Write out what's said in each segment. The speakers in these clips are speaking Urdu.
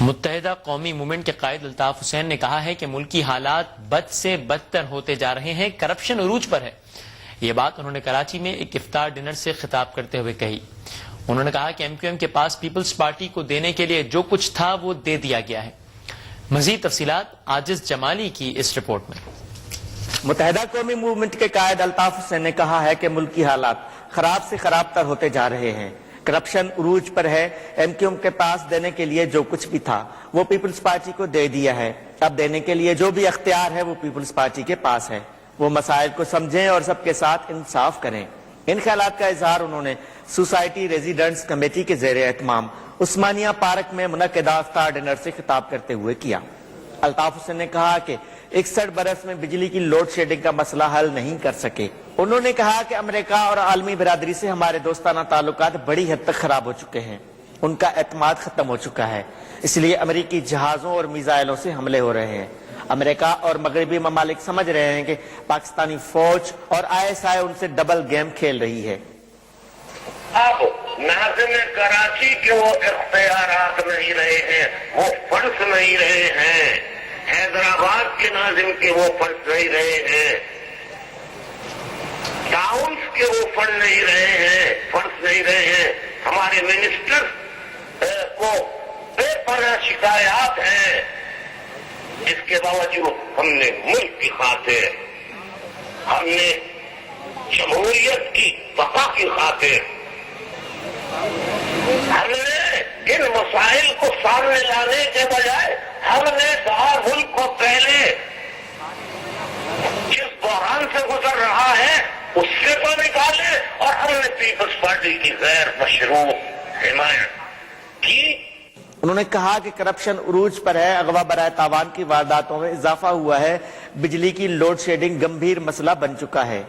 متحدہ قومی موومنٹ کے قائد الطاف حسین نے کہا ہے کہ ملکی حالات بد سے بدتر ہوتے جا رہے ہیں، کرپشن عروج پر ہے۔ یہ بات انہوں نے کراچی میں ایک افطار ڈنر سے خطاب کرتے ہوئے کہی۔ انہوں نے کہا کہ ایم کیو ایم کے پاس پیپلز پارٹی کو دینے کے لیے جو کچھ تھا وہ دے دیا گیا ہے۔ مزید تفصیلات عاجز جمالی کی اس رپورٹ میں۔ متحدہ قومی موومنٹ کے قائد الطاف حسین نے کہا ہے کہ ملکی حالات خراب سے خراب تر ہوتے جا رہے ہیں، کرپشن عروج پر ہے۔ ایم کیو ایم کے پاس دینے کے لیے جو کچھ بھی تھا وہ پیپلز پارٹی کو دے دیا ہے، اب دینے کے لیے جو بھی اختیار ہے وہ پیپلز پارٹی کے پاس ہے۔ وہ مسائل کو سمجھیں اور سب کے ساتھ انصاف کریں۔ ان خیالات کا اظہار انہوں نے سوسائٹی ریزیڈنٹس کمیٹی کے زیر اہتمام عثمانیہ پارک میں منعقدہ افطار ڈنر سے خطاب کرتے ہوئے کیا۔ الطاف حسین نے کہا کہ 61 برس میں بجلی کی لوڈ شیڈنگ کا مسئلہ حل نہیں کر سکے۔ انہوں نے کہا کہ امریکہ اور عالمی برادری سے ہمارے دوستانہ تعلقات بڑی حد تک خراب ہو چکے ہیں، ان کا اعتماد ختم ہو چکا ہے، اس لیے امریکی جہازوں اور میزائلوں سے حملے ہو رہے ہیں۔ امریکہ اور مغربی ممالک سمجھ رہے ہیں کہ پاکستانی فوج اور ISI ان سے ڈبل گیم کھیل رہی ہے۔ اب ناظم کراچی کے وہ اختیارات نہیں رہے ہیں، وہ فنڈز نہیں رہے ہیں، حیدرآباد کے ناظم کے وہ فنڈز نہیں رہے ہیں، ٹاؤنز کے وہ فنڈ نہیں رہے ہیں، فنڈز نہیں رہے ہیں۔ ہمارے منسٹر کو بے پناہ شکایات ہیں، اس کے باوجود ہم نے ملک کی خاطر، ہم نے جمہوریت کی بقا کی خاطر، ہم نے ان مسائل کو سامنے لانے کے بجائے ہم نے ملک کو پہلے جس بحران سے گزر رہا ہے اس سے تو نکالے، اور ہم نے پیپلز پارٹی کی غیر مشروع حمایت کی۔ انہوں نے کہا کہ کرپشن عروج پر ہے، اغوا برائے تاوان کی وارداتوں میں اضافہ ہوا ہے، بجلی کی لوڈ شیڈنگ گمبھیر مسئلہ بن چکا ہے۔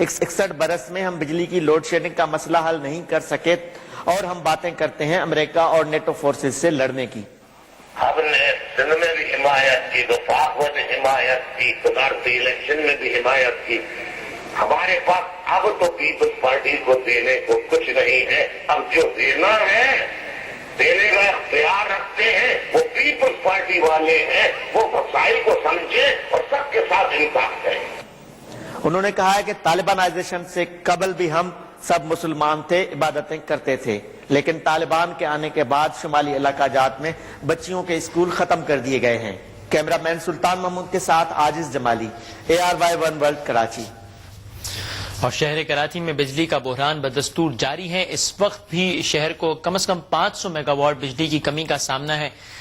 61 برس میں ہم بجلی کی لوڈ شیڈنگ کا مسئلہ حل نہیں کر سکے اور ہم باتیں کرتے ہیں امریکہ اور نیٹو فورسز سے لڑنے کی۔ ہم نے سندھ میں بھی حمایت کی، وفاق میں بھی حمایت کی، صدارتی الیکشن میں بھی حمایت کی۔ ہمارے پاس اب تو پیپلز پارٹی کو دینے کو کچھ نہیں ہے، اب جو دینا ہے، دینے کا اختیار رکھتے ہیں وہ پیپلز پارٹی والے ہیں، وہ مسائل کو سمجھیں اور سب کے ساتھ انصاف کریں۔ انہوں نے کہا ہے کہ طالبانائزیشن سے قبل بھی ہم سب مسلمان تھے، عبادتیں کرتے تھے، لیکن طالبان کے آنے کے بعد شمالی علاقہ جات میں بچیوں کے اسکول ختم کر دیے گئے ہیں۔ کیمرہ مین سلطان محمود کے ساتھ عاجز جمالی، ARY1 ورلڈ کراچی۔ اور شہر کراچی میں بجلی کا بحران بدستور جاری ہے۔ اس وقت بھی شہر کو کم از کم 500 میگا واٹ بجلی کی کمی کا سامنا ہے۔